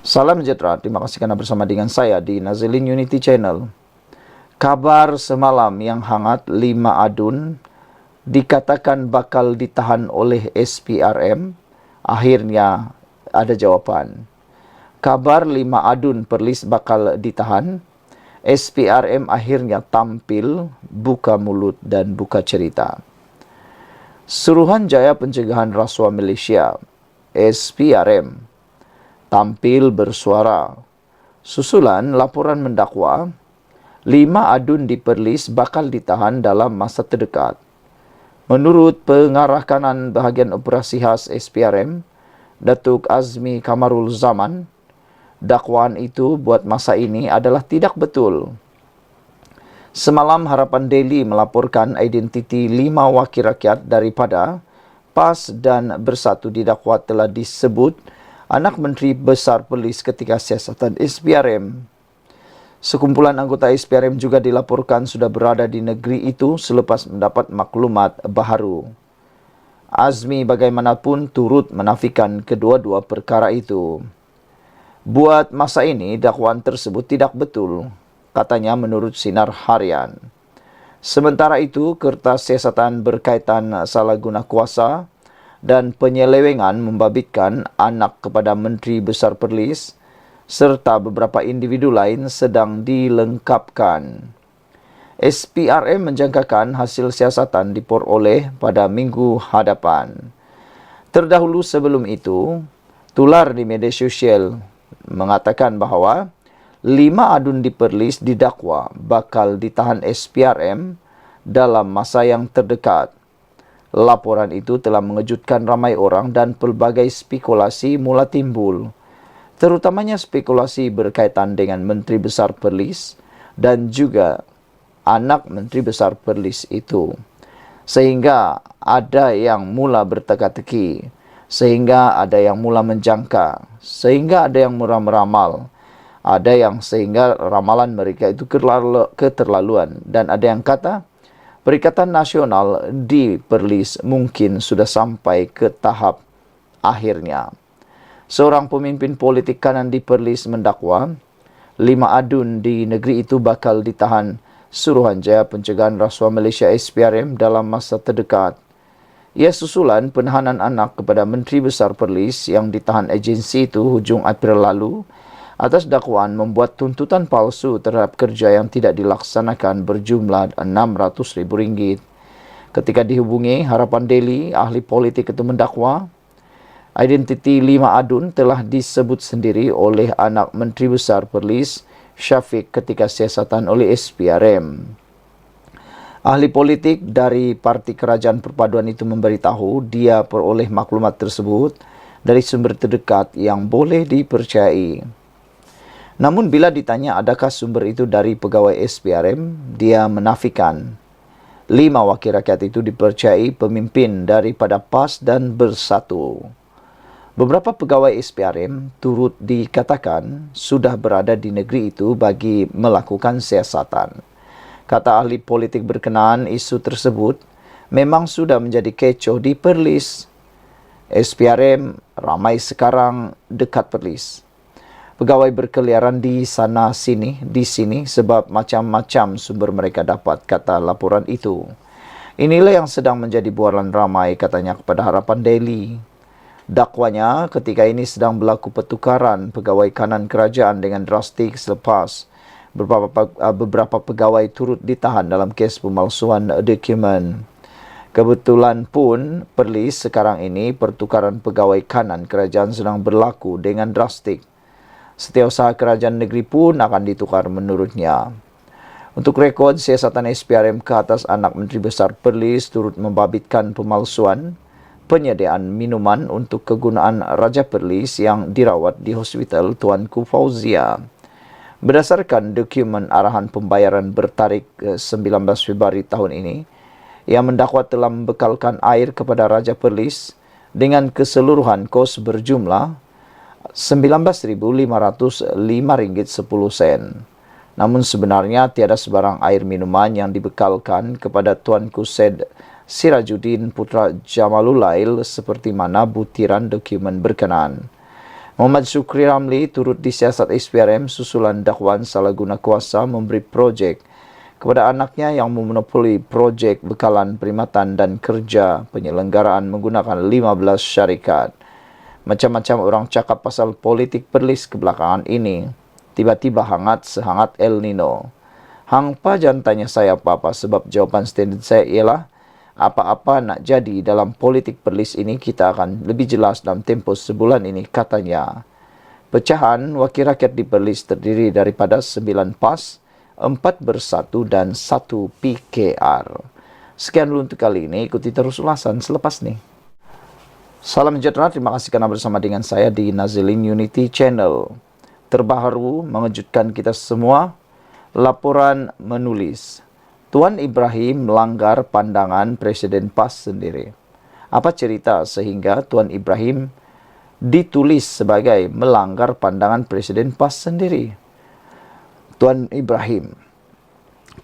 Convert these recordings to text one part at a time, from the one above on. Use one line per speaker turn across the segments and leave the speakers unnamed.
Salam sejahtera, terima kasih kerana bersama dengan saya di Nazilin Unity Channel. Kabar semalam yang hangat, 5 adun dikatakan bakal ditahan oleh SPRM, akhirnya ada jawapan. Kabar 5 adun Perlis bakal ditahan, SPRM akhirnya tampil, buka mulut dan buka cerita. Suruhanjaya Pencegahan Rasuah Malaysia, SPRM, tampil bersuara. Susulan laporan mendakwa, 5 adun di Perlis bakal ditahan dalam masa terdekat. Menurut Pengarah Kanan Bahagian Operasi Khas SPRM, Datuk Azmi Kamarul Zaman, dakwaan itu buat masa ini adalah tidak betul. Semalam Harapan Daily melaporkan identiti 5 wakil rakyat daripada PAS dan Bersatu didakwa telah disebut anak Menteri Besar Perlis ketika siasatan SPRM. Sekumpulan anggota SPRM juga dilaporkan sudah berada di negeri itu selepas mendapat maklumat baharu. Azmi bagaimanapun turut menafikan kedua-dua perkara itu. Buat masa ini, dakwaan tersebut tidak betul, katanya menurut Sinar Harian. Sementara itu, kertas siasatan berkaitan salah guna kuasa dan penyelewengan membabitkan anak kepada Menteri Besar Perlis serta beberapa individu lain sedang dilengkapkan. SPRM menjangkakan hasil siasatan diperoleh pada minggu hadapan. Terdahulu sebelum itu, tular di media sosial mengatakan bahawa 5 adun di Perlis didakwa bakal ditahan SPRM dalam masa yang terdekat. Laporan itu telah mengejutkan ramai orang dan pelbagai spekulasi mula timbul, terutamanya spekulasi berkaitan dengan Menteri Besar Perlis dan juga anak Menteri Besar Perlis itu. Sehingga ada yang mula berteka-teki, sehingga ada yang mula menjangka, sehingga ada yang mula meramal, ada yang sehingga ramalan mereka itu keterlaluan, dan ada yang kata Perikatan Nasional di Perlis mungkin sudah sampai ke tahap akhirnya. Seorang pemimpin politik kanan di Perlis mendakwa 5 adun di negeri itu bakal ditahan Suruhanjaya Pencegahan Rasuah Malaysia SPRM dalam masa terdekat. Ia susulan penahanan anak kepada Menteri Besar Perlis yang ditahan agensi itu hujung April lalu atas dakwaan membuat tuntutan palsu terhadap kerja yang tidak dilaksanakan berjumlah RM600,000. Ketika dihubungi Harapan Daily, ahli politik itu mendakwa, identiti 5 adun telah disebut sendiri oleh anak Menteri Besar Perlis, Syafiq, ketika siasatan oleh SPRM. Ahli politik dari Parti Kerajaan Perpaduan itu memberitahu dia peroleh maklumat tersebut dari sumber terdekat yang boleh dipercayai. Namun bila ditanya adakah sumber itu dari pegawai SPRM, dia menafikan. 5 wakil rakyat itu dipercayai pemimpin daripada PAS dan Bersatu. Beberapa pegawai SPRM turut dikatakan sudah berada di negeri itu bagi melakukan siasatan. Kata ahli politik berkenaan, isu tersebut memang sudah menjadi kecoh di Perlis. SPRM ramai sekarang dekat Perlis. Pegawai berkeliaran di sana sini, di sini sebab macam-macam sumber mereka dapat, kata laporan itu. Inilah yang sedang menjadi bualan ramai, katanya kepada Harapan Daily. Dakwanya ketika ini sedang berlaku pertukaran pegawai kanan kerajaan dengan drastik selepas beberapa pegawai turut ditahan dalam kes pemalsuan dokumen. Kebetulan pun Perlis sekarang ini pertukaran pegawai kanan kerajaan sedang berlaku dengan drastik. Setiausaha kerajaan negeri pun akan ditukar menurutnya. Untuk rekod, siasatan SPRM ke atas anak Menteri Besar Perlis turut membabitkan pemalsuan penyediaan minuman untuk kegunaan Raja Perlis yang dirawat di Hospital Tuanku Fauzia. Berdasarkan dokumen arahan pembayaran bertarikh 19 Februari tahun ini, yang mendakwa telah membekalkan air kepada Raja Perlis dengan keseluruhan kos berjumlah RM19,505.10. Namun sebenarnya tiada sebarang air minuman yang dibekalkan kepada Tuanku Said Sirajuddin Putra Jamalulail seperti mana butiran dokumen berkenaan. Muhammad Syukri Ramli turut disiasat SPRM susulan dakwaan salah guna kuasa memberi projek kepada anaknya yang memonopoli projek bekalan perkhidmatan dan kerja penyelenggaraan menggunakan 15 syarikat. Macam-macam orang cakap pasal politik perlis kebelakangan ini. Tiba-tiba hangat sehangat El Nino. Hang pa jangan tanya saya apa-apa sebab jawapan standard saya ialah apa-apa nak jadi dalam politik perlis ini kita akan lebih jelas dalam tempoh sebulan ini, katanya. Pecahan wakil rakyat di Perlis terdiri daripada 9 PAS, 4 Bersatu dan 1 PKR. Sekian dulu untuk kali ini, ikuti terus ulasan selepas ini. Salam sejahtera, terima kasih kerana bersama dengan saya di Nazilin Unity Channel. Terbaru mengejutkan kita semua, laporan menulis Tuan Ibrahim melanggar pandangan Presiden PAS sendiri. Apa cerita sehingga Tuan Ibrahim ditulis sebagai melanggar pandangan Presiden PAS sendiri? Tuan Ibrahim,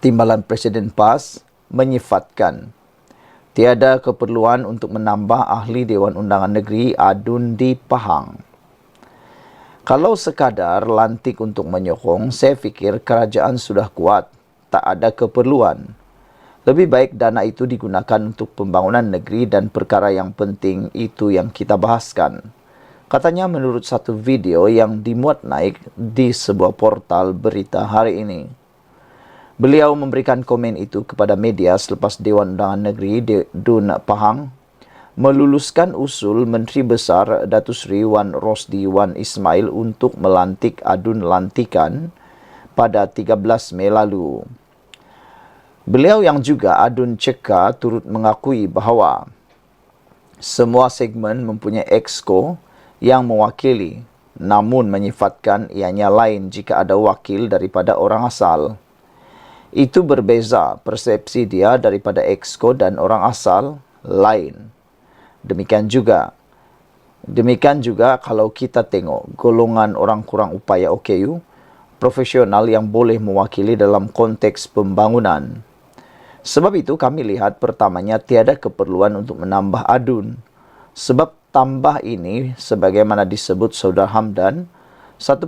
timbalan Presiden PAS, menyifatkan tiada keperluan untuk menambah ahli Dewan Undangan Negeri adun di Pahang. Kalau sekadar lantik untuk menyokong, saya fikir kerajaan sudah kuat, tak ada keperluan. Lebih baik dana itu digunakan untuk pembangunan negeri dan perkara yang penting itu yang kita bahaskan. Katanya menurut satu video yang dimuat naik di sebuah portal berita hari ini. Beliau memberikan komen itu kepada media selepas Dewan Undangan Negeri Dun Pahang meluluskan usul Menteri Besar Datuk Seri Wan Rosdi Wan Ismail untuk melantik adun lantikan pada 13 Mei lalu. Beliau yang juga adun ceka turut mengakui bahawa semua segmen mempunyai exco yang mewakili, namun menyifatkan ianya lain jika ada wakil daripada orang asal. Itu berbeza persepsi dia daripada exco dan orang asal lain. Demikian juga kalau kita tengok golongan orang kurang upaya OKU, profesional yang boleh mewakili dalam konteks pembangunan. Sebab itu kami lihat pertamanya tiada keperluan untuk menambah adun. Sebab tambah ini sebagaimana disebut Saudara Hamdan, 1.5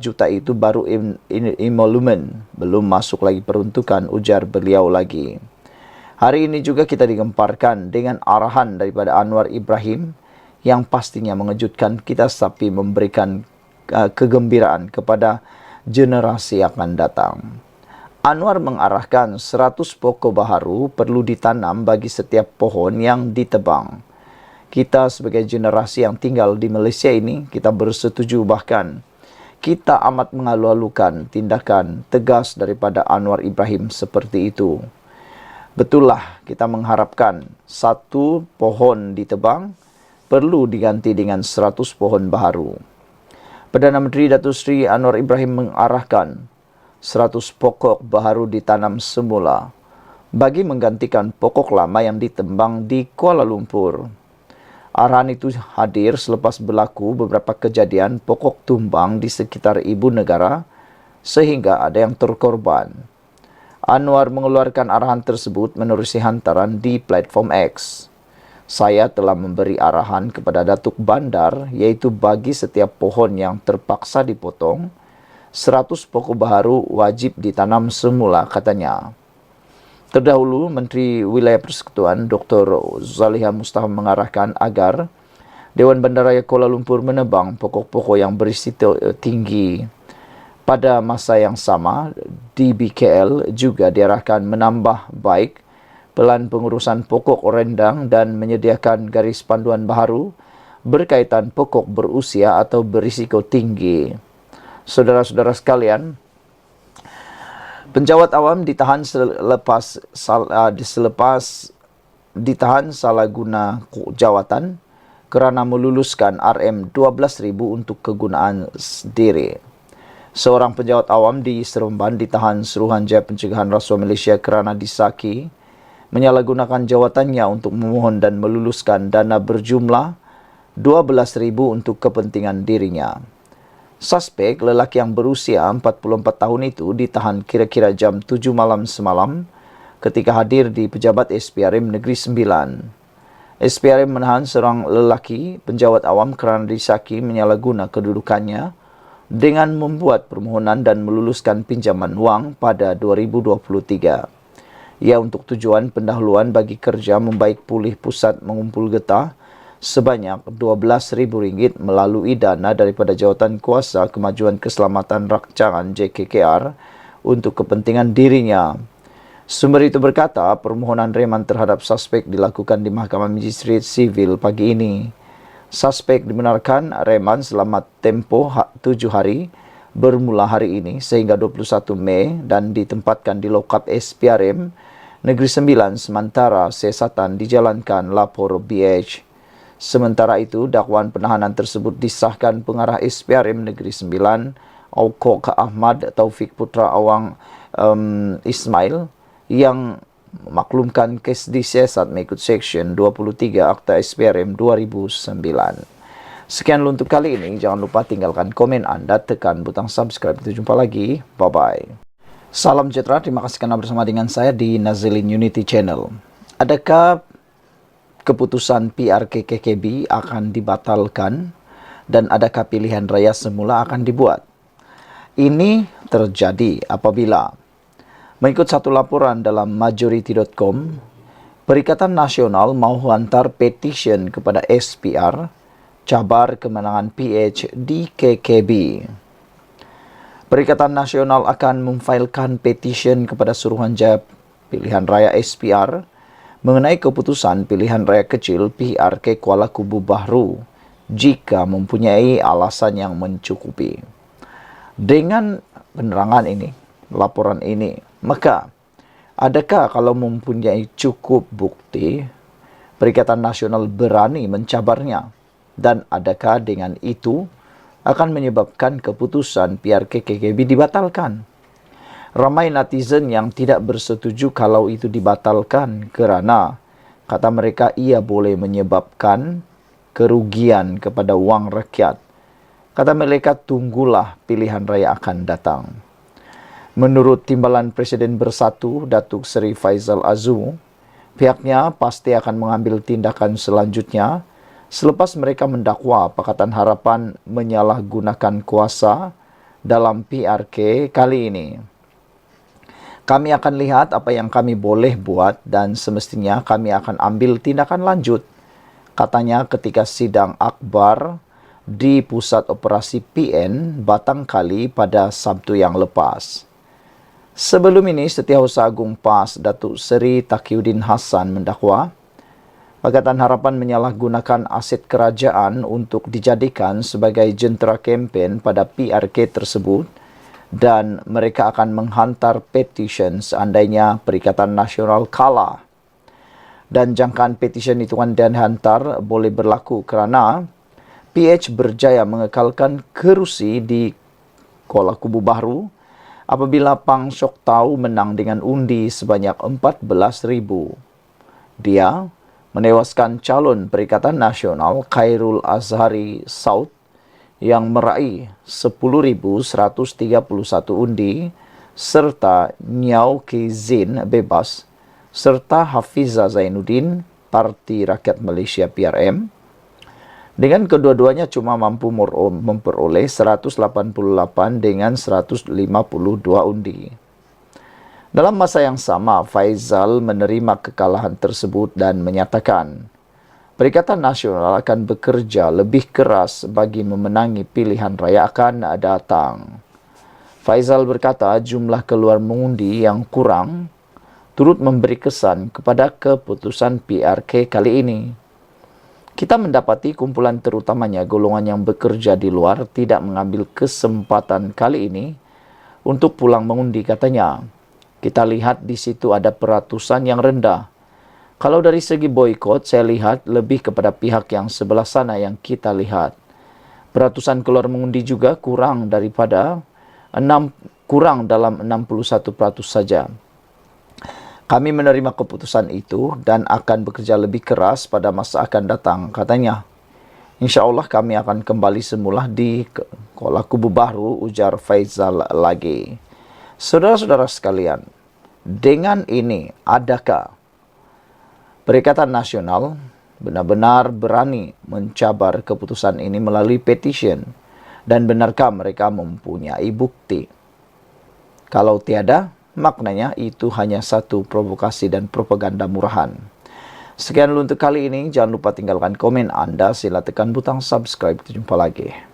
juta itu baru emolumen, belum masuk lagi peruntukan, ujar beliau lagi. Hari ini juga kita digemparkan dengan arahan daripada Anwar Ibrahim yang pastinya mengejutkan kita tapi memberikan kegembiraan kepada generasi akan datang. Anwar mengarahkan 100 pokok baharu perlu ditanam bagi setiap pohon yang ditebang. Kita sebagai generasi yang tinggal di Malaysia ini, kita bersetuju bahkan kita amat mengalu-alukan tindakan tegas daripada Anwar Ibrahim seperti itu. Betullah kita mengharapkan 1 pohon ditebang perlu diganti dengan 100 pohon baharu. Perdana Menteri Datuk Seri Anwar Ibrahim mengarahkan 100 pokok baharu ditanam semula bagi menggantikan pokok lama yang ditembang di Kuala Lumpur. Arahan itu hadir selepas berlaku beberapa kejadian pokok tumbang di sekitar ibu negara sehingga ada yang terkorban. Anwar mengeluarkan arahan tersebut menerusi hantaran di platform X. Saya telah memberi arahan kepada Datuk Bandar iaitu bagi setiap pohon yang terpaksa dipotong, 100 pokok baharu wajib ditanam semula, katanya. Terdahulu, Menteri Wilayah Persekutuan Dr. Zaliha Mustafa mengarahkan agar Dewan Bandaraya Kuala Lumpur menebang pokok-pokok yang berisiko tinggi. Pada masa yang sama, DBKL juga diarahkan menambah baik pelan pengurusan pokok rendang dan menyediakan garis panduan baharu berkaitan pokok berusia atau berisiko tinggi. Saudara-saudara sekalian, penjawat awam ditahan selepas ditahan salah guna jawatan kerana meluluskan RM12,000 untuk kegunaan sendiri. Seorang penjawat awam di Seremban ditahan Suruhanjaya Pencegahan Rasuah Malaysia kerana disaki menyalahgunakan jawatannya untuk memohon dan meluluskan dana berjumlah RM12,000 untuk kepentingan dirinya. Suspek lelaki yang berusia 44 tahun itu ditahan kira-kira jam 7 malam semalam ketika hadir di Pejabat SPRM Negeri Sembilan. SPRM menahan seorang lelaki penjawat awam kerana disaki menyalahguna kedudukannya dengan membuat permohonan dan meluluskan pinjaman wang pada 2023. Ia untuk tujuan pendahuluan bagi kerja membaik pulih pusat mengumpul getah sebanyak RM12,000 melalui dana daripada Jawatan Kuasa Kemajuan Keselamatan Rancangan JKKR untuk kepentingan dirinya. Sumber itu berkata permohonan reman terhadap suspek dilakukan di Mahkamah Magistrate Sivil pagi ini. Suspek dibenarkan reman selama tempoh 7 hari bermula hari ini sehingga 21 Mei dan ditempatkan di lokap SPRM Negeri Sembilan sementara siasatan dijalankan lapor BH. Sementara itu, dakwaan penahanan tersebut disahkan pengarah SPRM Negeri Sembilan, Aukok Ahmad Taufik Putra Awang Ismail, yang memaklumkan kes disiasat mengikut Seksyen 23 Akta SPRM 2009. Sekian untuk kali ini. Jangan lupa tinggalkan komen anda, tekan butang subscribe. Kita jumpa lagi. Bye-bye. Salam sejahtera. Terima kasih karena bersama dengan saya di Nazilin Unity Channel. Adakah keputusan PRK-KKB akan dibatalkan dan adakah pilihan raya semula akan dibuat? Ini terjadi apabila, mengikut satu laporan dalam Majority.com, Perikatan Nasional mahu hantar petisyen kepada SPR cabar kemenangan PH di KKB. Perikatan Nasional akan memfailkan petisyen kepada Suruhanjaya Pilihan Raya SPR mengenai keputusan pilihan raya kecil PRK Kuala Kubu Bahru jika mempunyai alasan yang mencukupi. Dengan penerangan ini, laporan ini, maka adakah kalau mempunyai cukup bukti, Perikatan Nasional berani mencabarnya? Dan adakah dengan itu akan menyebabkan keputusan PRK-KKB dibatalkan? Ramai netizen yang tidak bersetuju kalau itu dibatalkan kerana kata mereka ia boleh menyebabkan kerugian kepada wang rakyat. Kata mereka tunggulah pilihan raya akan datang. Menurut Timbalan Presiden Bersatu Datuk Seri Faizal Azu, pihaknya pasti akan mengambil tindakan selanjutnya selepas mereka mendakwa Pakatan Harapan menyalahgunakan kuasa dalam PRK kali ini. Kami akan lihat apa yang kami boleh buat dan semestinya kami akan ambil tindakan lanjut, katanya ketika sidang akbar di Pusat Operasi PN Batangkali pada Sabtu yang lepas. Sebelum ini, Setiausaha Agung PAS Datuk Seri Taqiyuddin Hassan mendakwa Pakatan Harapan menyalahgunakan aset kerajaan untuk dijadikan sebagai jentera kempen pada PRK tersebut dan mereka akan menghantar petisyen seandainya Perikatan Nasional kalah. Dan jangkaan petisyen itu akan dihantar boleh berlaku kerana PH berjaya mengekalkan kerusi di Kuala Kubu Bahru apabila Pang Sok Tau menang dengan undi sebanyak 14,000. Dia menewaskan calon Perikatan Nasional Khairul Azhari Saud yang meraih 10,131 undi serta Nyau Kizin bebas serta Hafiza Zainuddin Parti Rakyat Malaysia PRM. Dengan kedua-duanya cuma mampu memperoleh 188 dengan 152 undi. Dalam masa yang sama, Faizal menerima kekalahan tersebut dan menyatakan Perikatan Nasional akan bekerja lebih keras bagi memenangi pilihan raya akan datang. Faizal berkata jumlah keluar mengundi yang kurang turut memberi kesan kepada keputusan PRK kali ini. Kita mendapati kumpulan terutamanya golongan yang bekerja di luar tidak mengambil kesempatan kali ini untuk pulang mengundi, katanya. Kita lihat di situ ada peratusan yang rendah. Kalau dari segi boikot, saya lihat lebih kepada pihak yang sebelah sana yang kita lihat. Peratusan keluar mengundi juga kurang dalam 61% saja. Kami menerima keputusan itu dan akan bekerja lebih keras pada masa akan datang, katanya. InsyaAllah kami akan kembali semula di Kuala Kubu Bahru, ujar Faizal lagi. Saudara-saudara sekalian, dengan ini adakah Perikatan Nasional benar-benar berani mencabar keputusan ini melalui petition? Dan benarkah mereka mempunyai bukti? Kalau tiada, maknanya itu hanya satu provokasi dan propaganda murahan. Sekian dulu untuk kali ini. Jangan lupa tinggalkan komen Anda. Sila tekan butang subscribe. Jumpa lagi.